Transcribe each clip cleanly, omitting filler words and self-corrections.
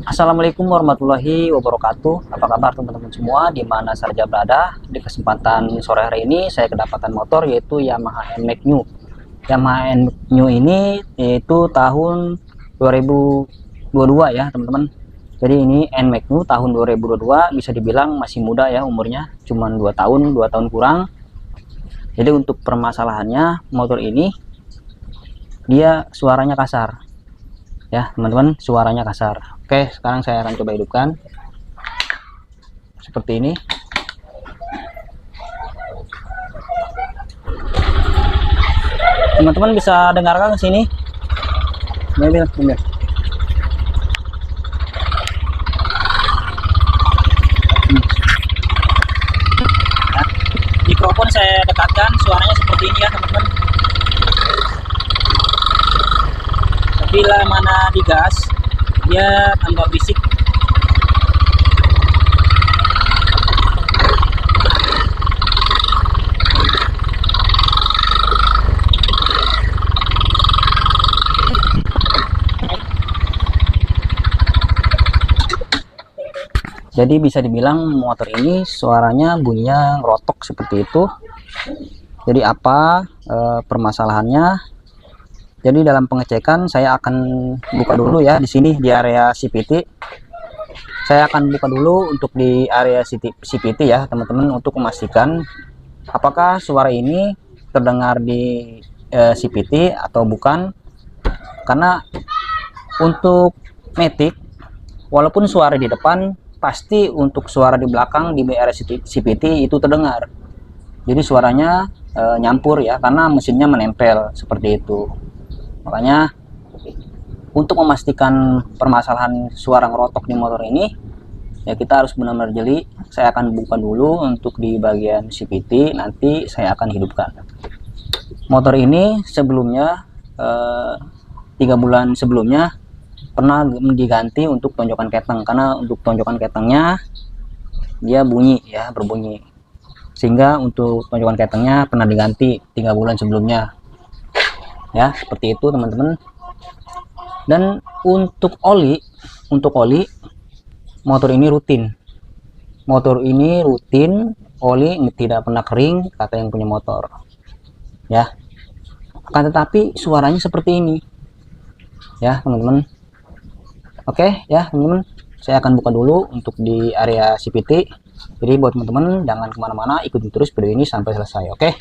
Assalamualaikum warahmatullahi wabarakatuh. Apa kabar teman-teman semua di mana saja berada? Di kesempatan sore hari ini saya kedapatan motor yaitu Yamaha NMAX New. Yamaha NMAX New ini yaitu tahun 2022 ya teman-teman. Jadi ini NMAX New tahun 2022, bisa dibilang masih muda ya umurnya, cuman 2 tahun, 2 tahun kurang. Jadi untuk permasalahannya motor ini dia suaranya kasar ya teman-teman, suaranya kasar. Oke, sekarang saya akan coba hidupkan seperti ini. Teman-teman bisa dengarkan ke sini. Ini. Ya. Mikrofon saya dekatkan, suaranya seperti ini ya teman-teman. Bila mana digas, dia tambah bisik. Jadi bisa dibilang motor ini suaranya bunyinya ngerotok seperti itu. Jadi apa permasalahannya? Jadi dalam pengecekan saya akan buka dulu ya di sini di area CVT. Saya akan buka dulu untuk di area CVT ya teman-teman, untuk memastikan apakah suara ini terdengar di CVT atau bukan. Karena untuk Matic, walaupun suara di depan, pasti untuk suara di belakang di area CVT itu terdengar. Jadi suaranya nyampur ya, karena mesinnya menempel seperti itu. Makanya untuk memastikan permasalahan suara ngerotok di motor ini, ya kita harus benar-benar jeli. Saya akan buka dulu untuk di bagian CVT, nanti saya akan hidupkan. Motor ini sebelumnya 3 bulan sebelumnya pernah diganti untuk tonjokan keteng, karena untuk tonjokan ketengnya dia bunyi ya, berbunyi, sehingga untuk tonjokan ketengnya pernah diganti 3 bulan sebelumnya ya, seperti itu teman-teman. Dan untuk oli motor ini rutin oli tidak pernah kering kata yang punya motor ya. Akan tetapi suaranya seperti ini ya teman-teman. Oke ya teman-teman, saya akan buka dulu untuk di area CVT. Jadi buat teman-teman jangan kemana-mana, ikuti terus video ini sampai selesai. Oke.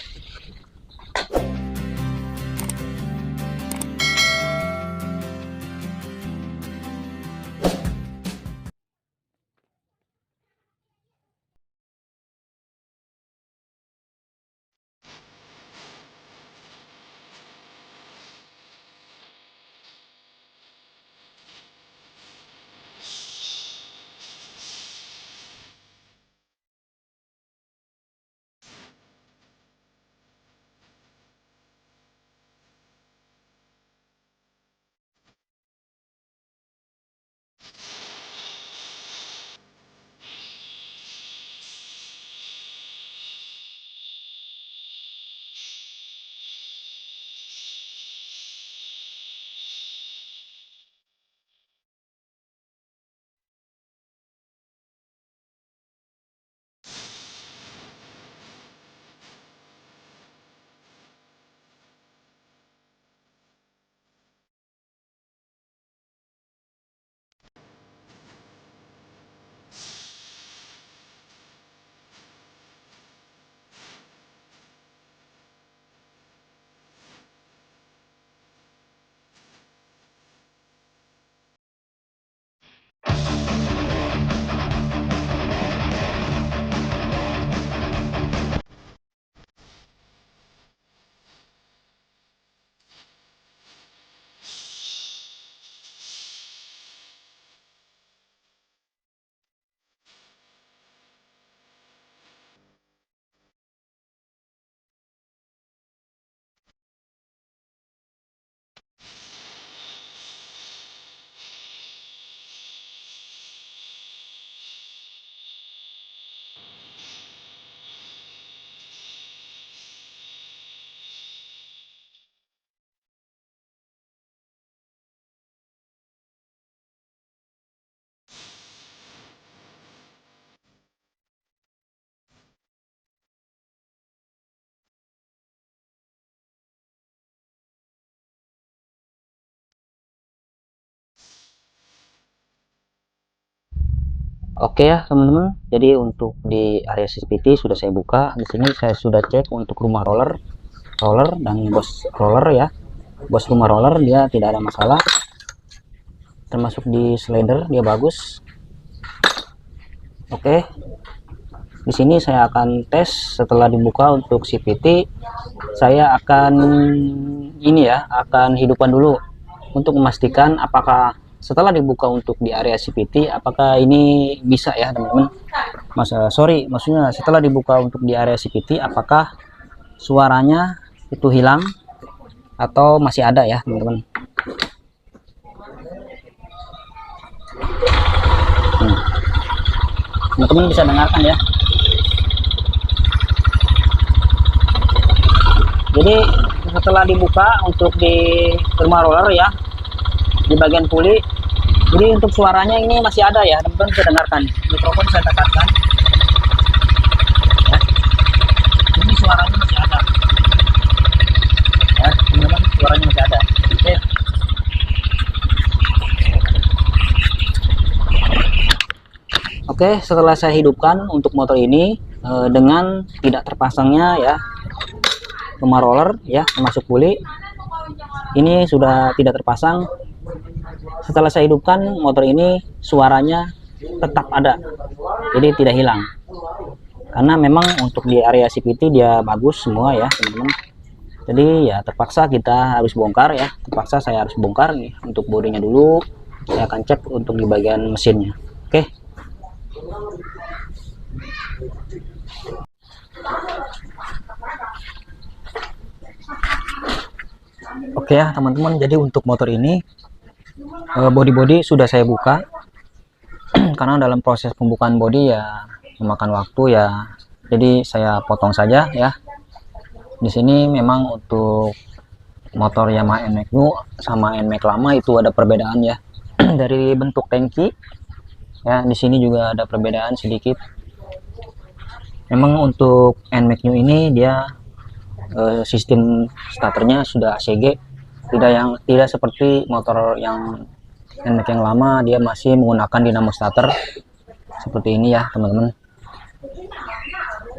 Oke ya teman-teman, jadi untuk di area CCTV sudah saya buka. Di sini saya sudah cek untuk rumah roller dan bos roller ya. Bos rumah roller dia tidak ada masalah, termasuk di slider dia bagus. Oke, di sini saya akan tes setelah dibuka untuk CVT. Saya akan ini ya, akan hidupan dulu untuk memastikan apakah setelah dibuka untuk di area CVT apakah ini bisa ya teman-teman. Maksudnya setelah dibuka untuk di area CVT apakah suaranya itu hilang atau masih ada ya teman-teman. Teman-teman bisa dengarkan ya. Jadi setelah dibuka untuk di rumah roller ya, di bagian puli, jadi untuk suaranya ini masih ada ya teman-teman, bisa dengarkan. Mikrofon saya tekankan ya, ini suaranya masih ada ya teman-teman, suaranya masih ada. Oke. Oke, setelah saya hidupkan untuk motor ini dengan tidak terpasangnya ya rumah roller ya, termasuk puli ini sudah tidak terpasang. Setelah saya hidupkan motor ini suaranya tetap ada, jadi tidak hilang, karena memang untuk di area CVT dia bagus semua ya teman-teman. Jadi ya terpaksa kita harus bongkar ya, terpaksa saya harus bongkar nih untuk bodinya dulu. Saya akan cek untuk di bagian mesinnya. Oke. Oke ya teman-teman, jadi untuk motor ini body sudah saya buka karena dalam proses pembukaan body ya memakan waktu ya, jadi saya potong saja ya. Di sini memang untuk motor Yamaha NMAX New sama NMAX lama itu ada perbedaan ya dari bentuk tangki ya. Di sini juga ada perbedaan sedikit. Memang untuk NMAX New ini dia sistem starternya sudah ACG, tidak seperti motor yang NMAX yang lama, dia masih menggunakan dinamo starter seperti ini ya teman-teman.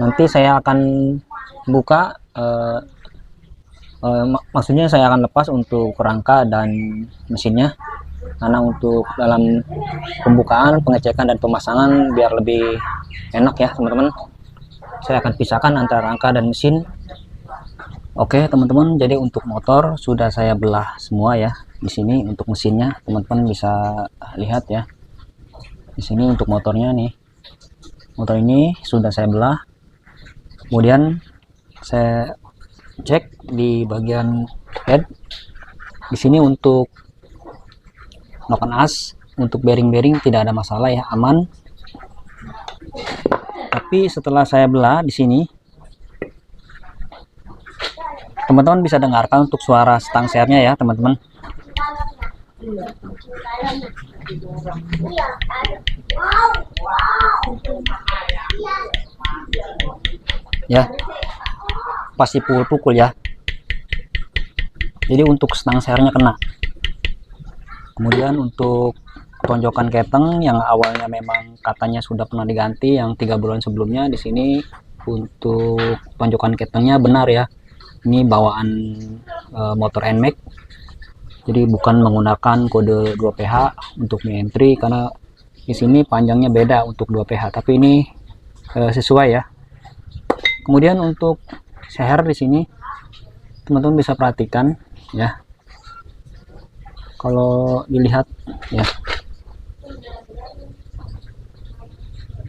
Nanti saya akan buka maksudnya saya akan lepas untuk rangka dan mesinnya, karena untuk dalam pembukaan, pengecekan dan pemasangan biar lebih enak ya teman-teman, saya akan pisahkan antara rangka dan mesin. Oke teman-teman, jadi untuk motor sudah saya belah semua ya. Di sini untuk mesinnya teman-teman bisa lihat ya. Di sini untuk motornya nih, motor ini sudah saya belah. Kemudian saya cek di bagian head. Di sini untuk noken as, untuk bearing tidak ada masalah ya, aman. Tapi setelah saya belah di sini, teman-teman bisa dengarkan untuk suara stang sernya ya teman-teman. Ya, pasti pukul-pukul ya. Jadi untuk stang sernya kena. Kemudian untuk tonjokan keteng yang awalnya memang katanya sudah pernah diganti yang 3 bulan sebelumnya, di sini untuk tonjokan ketengnya benar ya. Ini bawaan motor NMAX. Jadi bukan menggunakan kode 2PH untuk entry, karena di sini panjangnya beda untuk 2PH, tapi ini sesuai ya. Kemudian untuk seher di sini teman-teman bisa perhatikan ya. Kalau dilihat ya,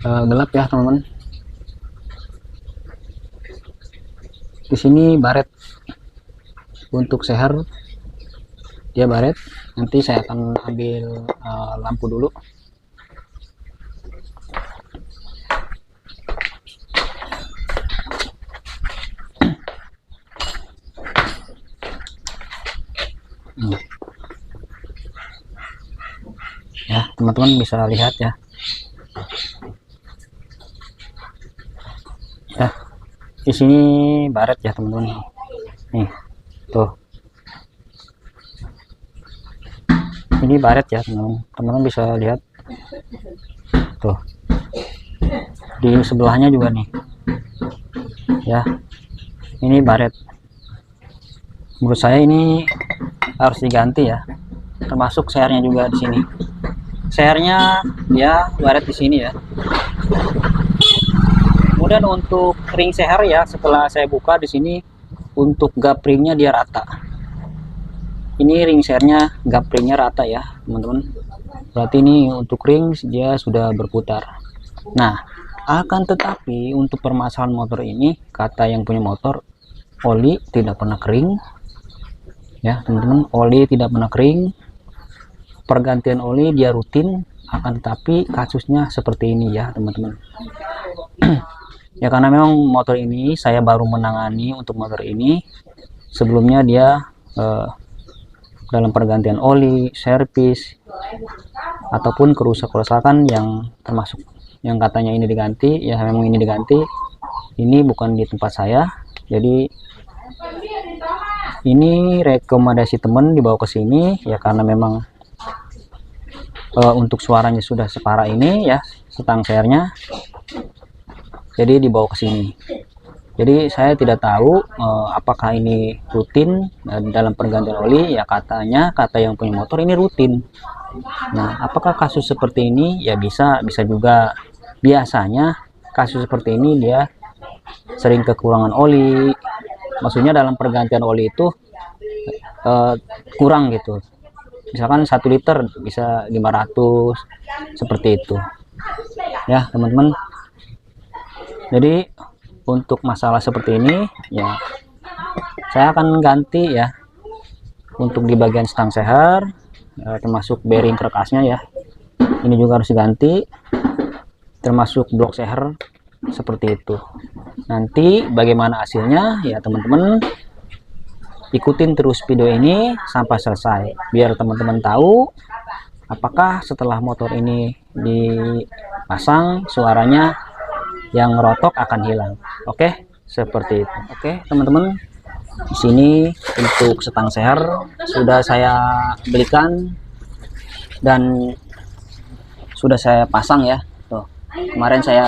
gelap ya teman-teman. Di sini baret untuk seher, dia baret. Nanti saya akan ambil lampu dulu. Ya teman-teman bisa lihat ya. Ya, di sini baret ya teman-teman. Nih, tuh. Ini baret ya teman-teman. Teman-teman bisa lihat. Tuh, di sebelahnya juga nih ya, ini baret. Menurut saya ini harus diganti ya, termasuk sehernya juga di sini. Sehernya ya baret di sini ya. Kemudian untuk ring seher ya, setelah saya buka di sini, untuk gap ringnya dia rata. Ini ring sehernya gap ringnya rata ya teman-teman. Berarti ini untuk ring dia sudah berputar. Nah, akan tetapi untuk permasalahan motor ini, kata yang punya motor, oli tidak pernah kering ya teman-teman. Oli tidak pernah kering, pergantian oli dia rutin. Akan tetapi kasusnya seperti ini ya teman-teman. Ya karena memang motor ini saya baru menangani untuk motor ini. Sebelumnya dia dalam pergantian oli, servis, ataupun kerusakan yang termasuk yang katanya ini diganti, ya memang ini diganti. Ini bukan di tempat saya, jadi ini rekomendasi teman dibawa ke sini ya, karena memang untuk suaranya sudah separah ini ya, setang sehernya, jadi dibawa ke sini. Jadi saya tidak tahu apakah ini rutin dalam pergantian oli. Ya katanya, kata yang punya motor ini rutin. Nah, apakah kasus seperti ini? Ya bisa juga. Biasanya kasus seperti ini dia sering kekurangan oli. Maksudnya dalam pergantian oli itu kurang gitu. Misalkan 1 liter bisa 500, seperti itu. Ya teman-teman. Jadi untuk masalah seperti ini ya, saya akan ganti ya untuk di bagian stang seher, termasuk bearing kerkasnya ya, ini juga harus diganti, termasuk blok seher seperti itu. Nanti bagaimana hasilnya ya teman-teman, ikutin terus video ini sampai selesai biar teman-teman tahu apakah setelah motor ini dipasang suaranya yang ngerotok akan hilang. Oke, seperti itu. Oke teman-teman, di sini untuk setang seher sudah saya belikan dan sudah saya pasang ya. Tuh, kemarin saya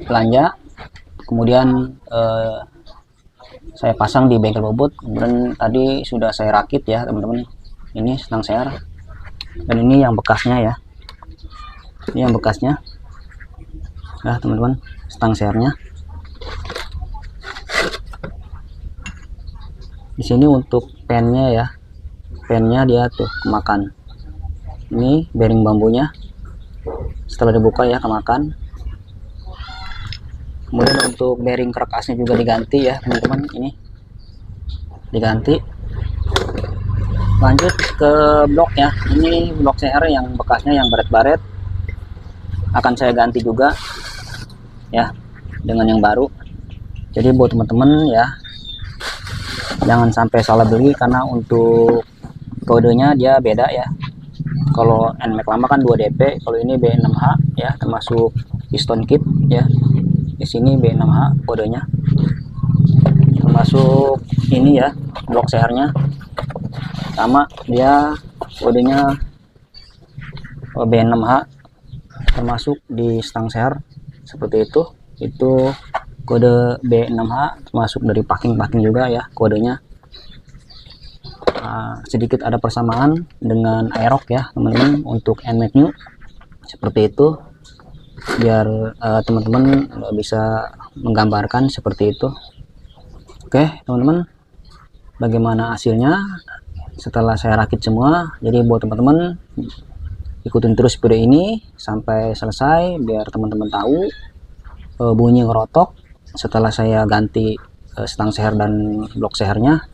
belanja, kemudian saya pasang di bengkel bobot, kemudian tadi sudah saya rakit ya teman-teman. Ini setang seher dan ini yang bekasnya ya, ini yang bekasnya. Nah teman-teman, stang sehernya di sini. Untuk pennya ya, pennya dia tuh kemakan. Ini bearing bambunya setelah dibuka ya kemakan. Kemudian untuk bearing kerkasnya juga diganti ya teman-teman, ini diganti. Lanjut ke blok ya, ini blok seher yang bekasnya yang baret-baret akan saya ganti juga ya dengan yang baru. Jadi buat teman-teman ya, jangan sampai salah beli karena untuk kodenya dia beda ya. Kalau NMAX lama kan 2DP, kalau ini B6H ya, termasuk piston kit ya. Di sini B6H kodenya, termasuk ini ya blok sehernya sama dia kodenya B6H, termasuk di stang seher seperti itu kode B6H, termasuk dari packing juga ya kodenya. Sedikit ada persamaan dengan Aerox ya teman-teman untuk NMAX New seperti itu, biar teman-teman bisa menggambarkan seperti itu. Oke teman-teman, bagaimana hasilnya setelah saya rakit semua? Jadi buat teman-teman ikutin terus video ini sampai selesai biar teman-teman tahu bunyi ngerotok setelah saya ganti stang seher dan blok sehernya,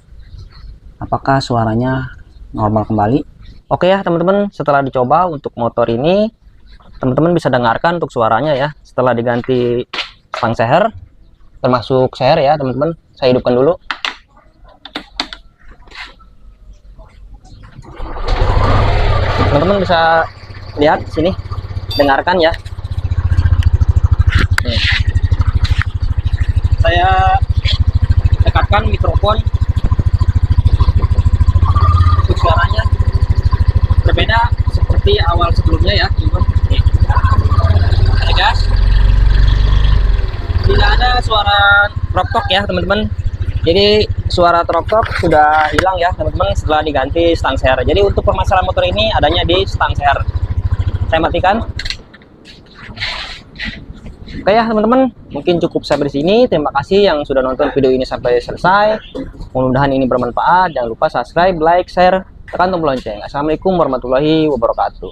apakah suaranya normal kembali. Oke ya teman-teman, setelah dicoba untuk motor ini, teman-teman bisa dengarkan untuk suaranya ya setelah diganti stang seher termasuk seher ya teman-teman. Saya hidupkan dulu. Teman-teman bisa lihat sini, dengarkan ya. Nih. Saya dekatkan mikrofon untuk suaranya berbeda seperti seperti awal sebelumnya ya teman-teman. Oke guys, tidak ada suara trok-trok ya teman-teman. Jadi suara trok-trok sudah hilang ya teman-teman setelah diganti stang seher. Jadi untuk permasalahan motor ini adanya di stang seher. Saya matikan. Oke ya teman-teman, mungkin cukup sampai di sini. Terima kasih yang sudah nonton video ini sampai selesai. Mudah-mudahan ini bermanfaat. Jangan lupa subscribe, like, share, tekan tombol lonceng. Assalamualaikum warahmatullahi wabarakatuh.